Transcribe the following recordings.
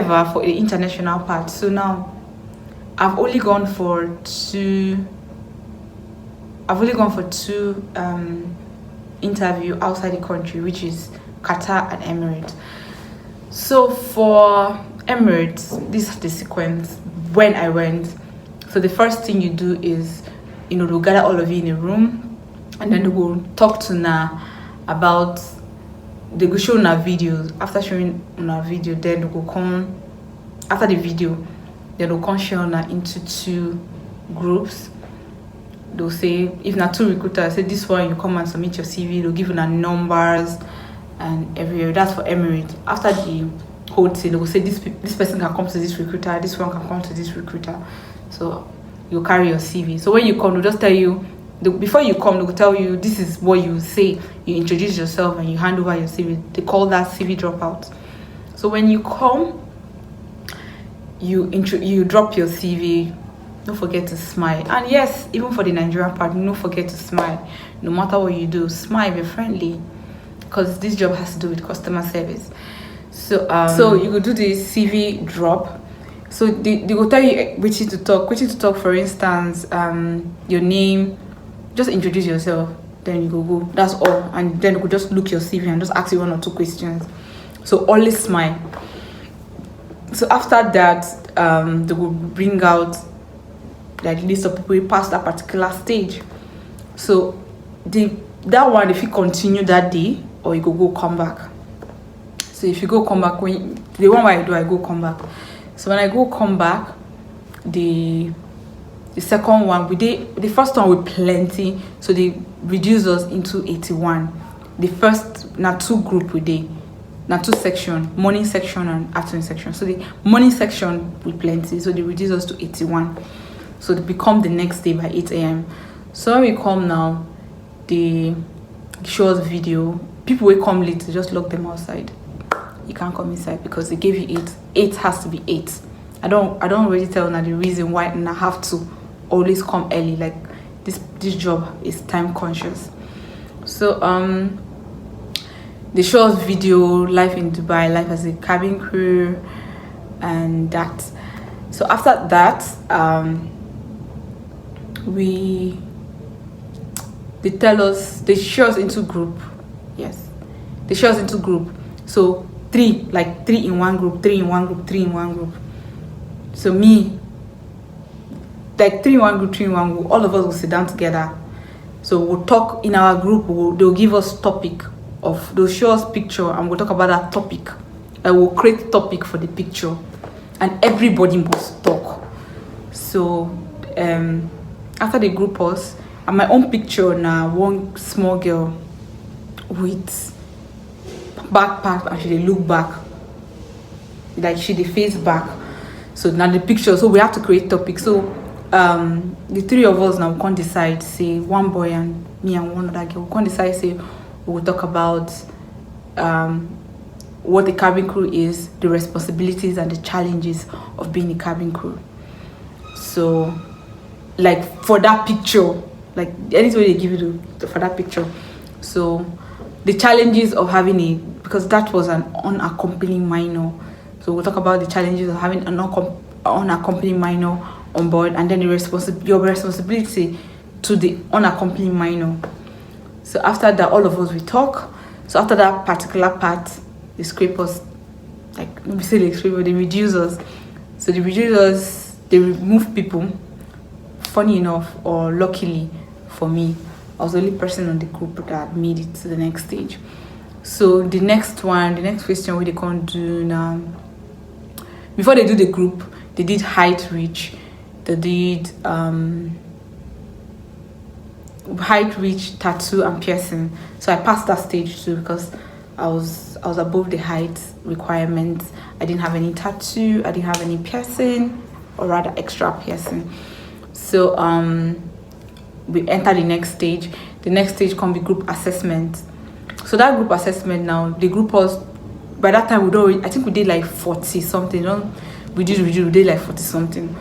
however, for the international part, so now I've only gone for two interview outside the country, which is Qatar and Emirates. So for Emirates, this is the sequence when I went. So the first thing you do is, they'll gather all of you in a room, and then they will talk to Na about, they will show Na videos. After showing Na video, then they will come, after the video, then they'll come share Na into two groups. They'll say, if not two recruiters, say this one, you come and submit your CV, they'll give you Na numbers and everywhere. That's for Emirates. After the whole thing, they will say this person can come to this recruiter, this one can come to this recruiter. So you carry your CV. So when you come, they'll just tell you, before you come, they'll tell you this is what you say. You introduce yourself and you hand over your CV. They call that CV dropout. So when you come, you drop your CV. Don't forget to smile. And yes, even for the Nigerian part, don't forget to smile. No matter what you do, smile, be friendly, because this job has to do with customer service. So you go do the CV drop. So they will tell you which to talk. For instance, your name. Just introduce yourself. Then you go. That's all. And then you could just look your CV and just ask you one or two questions. So always smile. So after that, they will bring out like list of people who passed that particular stage. So that one, if you continue that day, or you go come back. So if you come back, the one where I go come back. So when I come back, the second one, the first one with plenty, so they reduce us into 81. The first, not two group we did, not two section, morning section and afternoon section. So the morning section with plenty, so they reduce us to 81. So they become the next day by 8 a.m. So when we come now, they show us video. People will come late, just lock them outside. You can't come inside because they gave you 8. 8 has to be 8. I don't really tell now the reason why I have to always come early. Like this job is time conscious. So they show us video, life in Dubai, life as a cabin crew, and that. So after that, they show us into group. Yes, they show us into group. So 3 in one group, 3 in one group, 3 in one group. So me, like 3 in one group, 3 in one group, all of us will sit down together. So we'll talk in our group. They'll give us topic they'll show us picture, and we'll talk about that topic. And we'll create topic for the picture, and everybody must talk. So after they group us, and my own picture now, one small girl with backpack, and she look back, like she face back. So now the picture, so we have to create topic. So the 3 of us now can't decide, say one boy and me and one other girl, we can't decide, say we'll talk about what the cabin crew is, the responsibilities and the challenges of being a cabin crew. So like for that picture, like anything they give you for that picture. So the challenges of having because that was an unaccompanied minor. So we'll talk about the challenges of having an unaccompanied minor on board, and then your responsibility to the unaccompanied minor. So after that, all of us will talk. So after that particular part, they scrape us, like let me say they scrape us, they reduce us. So they reduce us, they remove people. Funny enough, or luckily for me, I was the only person on the group that made it to the next stage. So the next question we they can't do now. Before they do the group, they did height reach. They did height reach, tattoo and piercing. So I passed that stage too because I was above the height requirements. I didn't have any tattoo, I didn't have any piercing, or rather extra piercing. So we enter the next stage. The next stage can be group assessment. So that group assessment now, the group was, by that time I think we did like 40 something. We did like 40 something.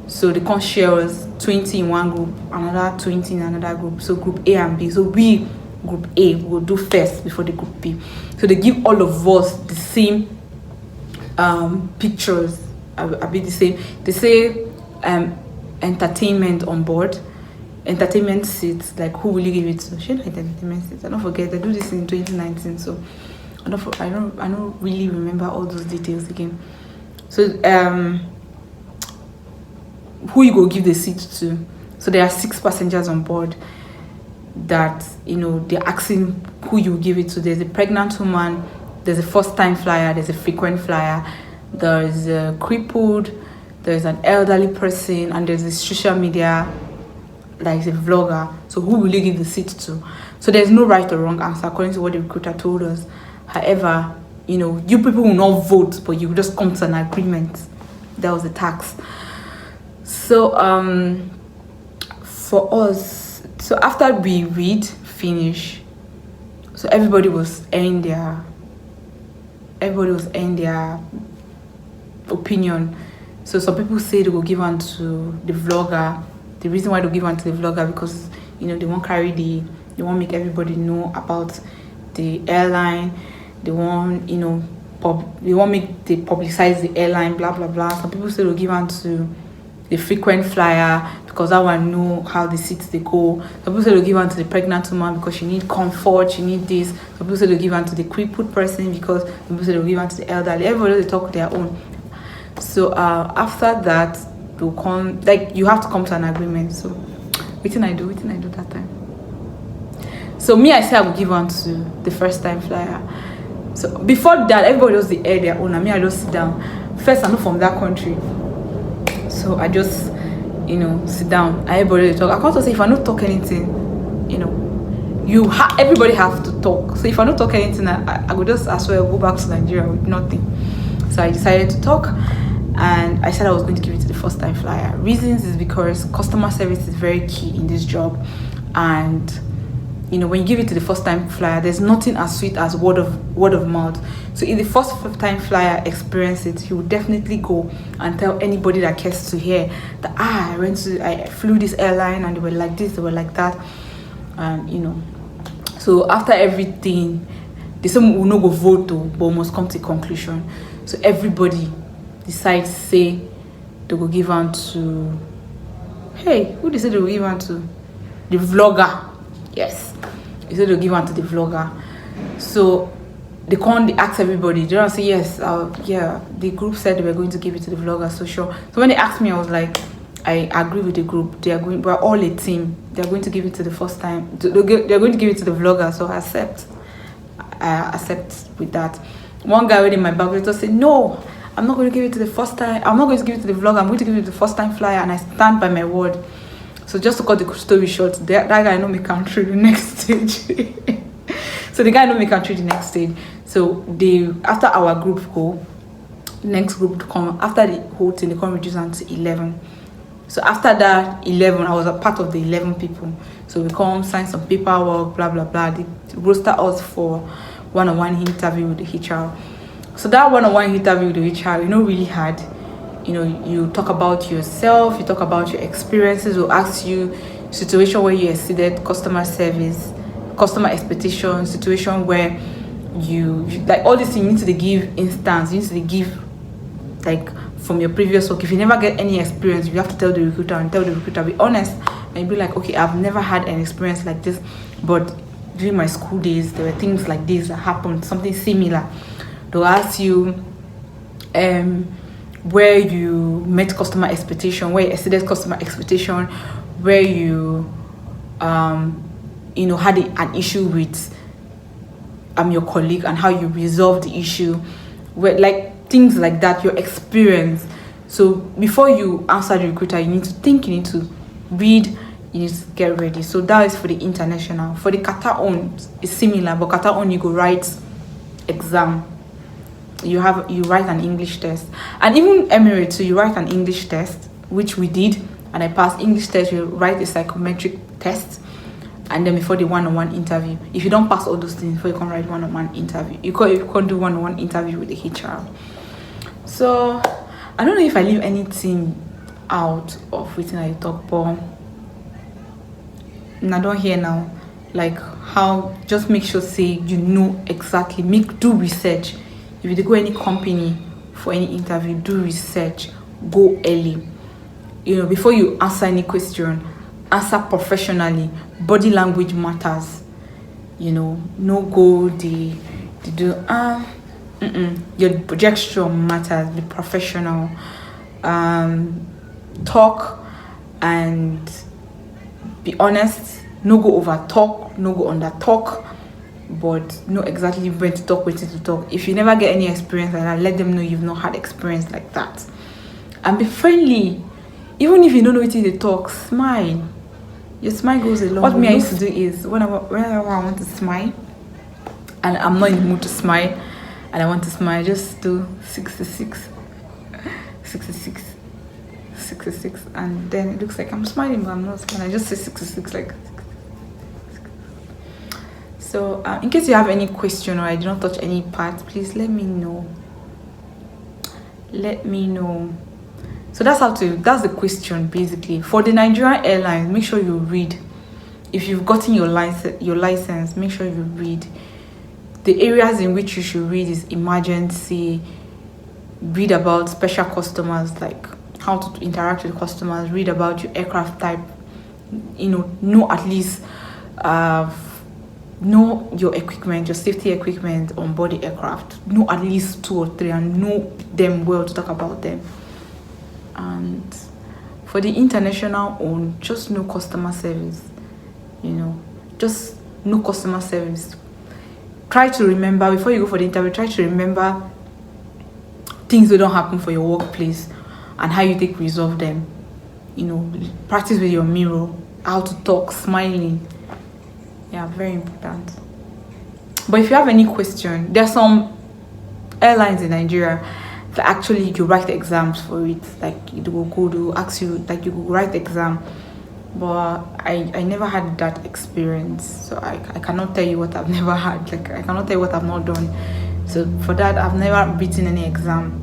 So they can share us 20 in one group, another 20 in another group. So group A and B. So we, group A, will do first before the group B. So they give all of us the same pictures a bit the same. They say entertainment on board, entertainment seats. Like, who will you give it to? Should entertainment seats? I don't forget. I do this in 2019, so I don't really remember all those details again. So who you go give the seat to? So there are 6 passengers on board that, you know, they're asking who you give it to. There's a pregnant woman, there's a first-time flyer, there's a frequent flyer, there's a crippled, there's an elderly person, and there's a social media, like a vlogger. So who will you give the seat to? So there's no right or wrong answer according to what the recruiter told us. However, you know, you people will not vote, but you just come to an agreement. That was the tax. So for us, so after we finish, so everybody was airing their opinion. So some people say they will give one to the vlogger. The reason why they give one to the vlogger, because, you know, they won't make everybody know about the airline. They won't, you know, they publicize the airline, blah blah blah. Some people say they'll give one to the frequent flyer because that one know how the seats they go. Some people say they'll give one to the pregnant woman because she need comfort, she need this. Some people say they'll give one to the crippled person because some people say they'll give one to the elderly. Everybody, they talk their own. So after that, they'll come, like, you have to come to an agreement. So what did I do that time? So me, I say I will give one to the first time flyer. So before that, everybody just air their own, and me, I just sit down. First, I'm not from that country, so I just, you know, sit down. Everybody talk. I can't say if I don't talk anything, you know, everybody have to talk. So if I don't talk anything, I would just as well go back to Nigeria with nothing. So I decided to talk, and I said I was going to give it to the first time flyer. Reasons is because customer service is very key in this job, and, you know, when you give it to the first time flyer, there's nothing as sweet as word of mouth. So if the first time flyer experience it, he will definitely go and tell anybody that cares to hear that I flew this airline and they were like this, they were like that, and, you know. So after everything, the same will not go vote though, but we must come to a conclusion. So everybody decides, say they will give on to, who they say they will give on to? The vlogger. Yes, they said they'll give one to the vlogger. So they ask everybody. They don't say yes. Yeah, the group said they were going to give it to the vlogger. So sure. So when they asked me, I was like, I agree with the group. We're all a team. They're going to give it to the first time. They're going to give it to the vlogger. So I accept with that. One guy in my back said, no, I'm not going to give it to the first time. I'm not going to give it to the vlogger. I'm going to give it to the first time flyer, and I stand by my word. So just to cut the story short, that guy know me come through the next stage. So the guy know me come through the next stage. So after our group go, next group to come, after the whole thing, they come reduce down to 11. So after that 11, I was a part of the 11 people. So we come sign some paperwork, blah blah blah. They roster us for one-on-one interview with the HR. So that one-on-one interview with the HR, you know, really hard. You know, you talk about yourself, you talk about your experiences, we'll ask you situation where you exceeded customer service, customer expectations, situation where you like all this, you need to give instance, you need to give like from your previous work. If you never get any experience, you have to tell the recruiter, be honest, and be like, okay, I've never had an experience like this, but during my school days, there were things like this that happened, something similar. They'll ask you, where you met customer expectation, where you exceeded customer expectation, where you had an issue with your colleague and how you resolved the issue, where like things like that, your experience. So before you answer the recruiter, you need to think, you need to read, you need to get ready. So that is for the international. For the Qatar own, it's similar, but Qatar own, you go write exam. You write an English test, and even Emirates, so you write an English test, which we did, and I passed English test. You write a psychometric test, and then before the one-on-one interview, if you don't pass all those things before you can write one-on-one interview, you can't do one-on-one interview with the HR. So I don't know if I leave anything out of written I talk, but I don't hear now, like how, just make sure say you know exactly, do research. If you go any company for any interview, do research, go early. You know, before you answer any question, answer professionally. Body language matters. You know, no go the do your gesture matters. Be professional. Talk and be honest. No go over talk, no go under talk, but know exactly when to talk, when to talk. If you never get any experience like that, let them know you've not had experience like that. And be friendly. Even if you don't know what they talk, smile. Your smile goes a long way. What me I used to do is whenever I want to smile and I'm not in the mood to smile and I want to smile, just do 66, 66, 66, and then it looks like I'm smiling, but I'm not smiling. I just say 66 like. So in case you have any question or I did not touch any part, please let me know. Let me know. So that's the question basically. For the Nigerian Airlines, make sure you read. If you've gotten your license, make sure you read. The areas in which you should read is emergency. Read about special customers, like how to interact with customers. Read about your aircraft type. You know at least know your equipment, your safety equipment on board the aircraft. Know at least 2 or 3 and know them well to talk about them. And for the international own, just know customer service. You know, just know customer service. Try to remember before you go for the interview. Try to remember things that don't happen for your workplace and how you take resolve them. You know, practice with your mirror how to talk, smiling. Yeah, very important. But if you have any question, there's some airlines in Nigeria that actually you write exams for it. Like it will go to ask you, like you will write the exam. But I never had that experience, so I cannot tell you what I've never had. Like I cannot tell you what I've not done. So for that, I've never written any exam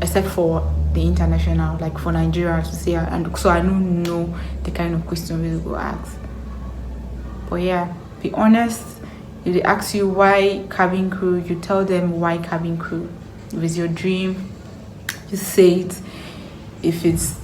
except for the international, like for Nigeria to say, and so I don't know the kind of question we will ask. But yeah, be honest. If they ask you why cabin crew, you tell them why cabin crew. If it's your dream, just say it. If it's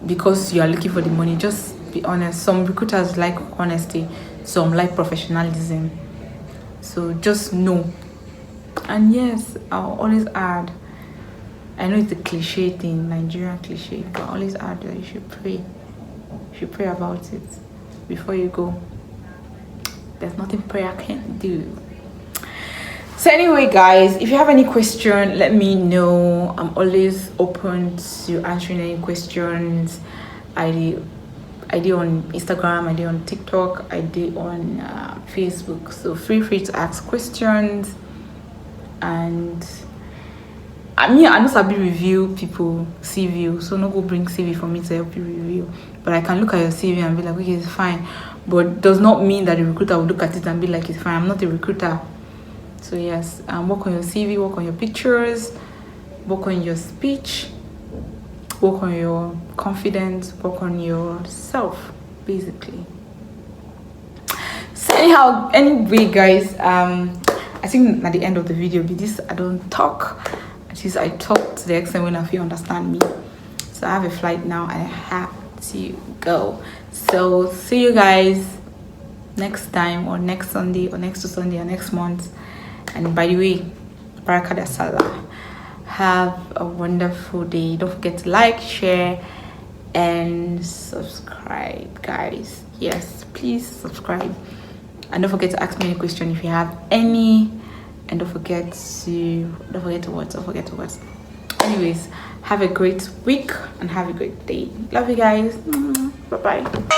because you are looking for the money, just be honest. Some recruiters like honesty, some like professionalism. So just know. And yes, I'll always add, I know it's a cliche thing, Nigerian cliche, but I'll always add that you should pray. You should pray about it before you go. There's nothing prayer can't do. So anyway, guys, if you have any question, let me know. I'm always open to answering any questions. I did on Instagram, I did on TikTok, I did on Facebook. So feel free to ask questions. And I know Sabi review people CV, so no go bring CV for me to help you review. But I can look at your CV and be like, okay, it's fine. But does not mean that the recruiter will look at it and be like, it's fine. I'm not a recruiter. So yes, work on your CV, work on your pictures, work on your speech, work on your confidence, work on yourself, basically. So anyway, guys, I think at the end of the video, be this I don't talk. At least I talk to the extent when I feel understand me. So I have a flight now and I have to go. So see you guys next time, or next Sunday, or next Sunday, or next month. And by the way, Barakada Salah. Have a wonderful day. Don't forget to like, share, and subscribe, guys. Yes, please subscribe. And don't forget to ask me any question if you have any. And don't forget to what. Anyways, have a great week and have a great day. Love you guys. Bye bye.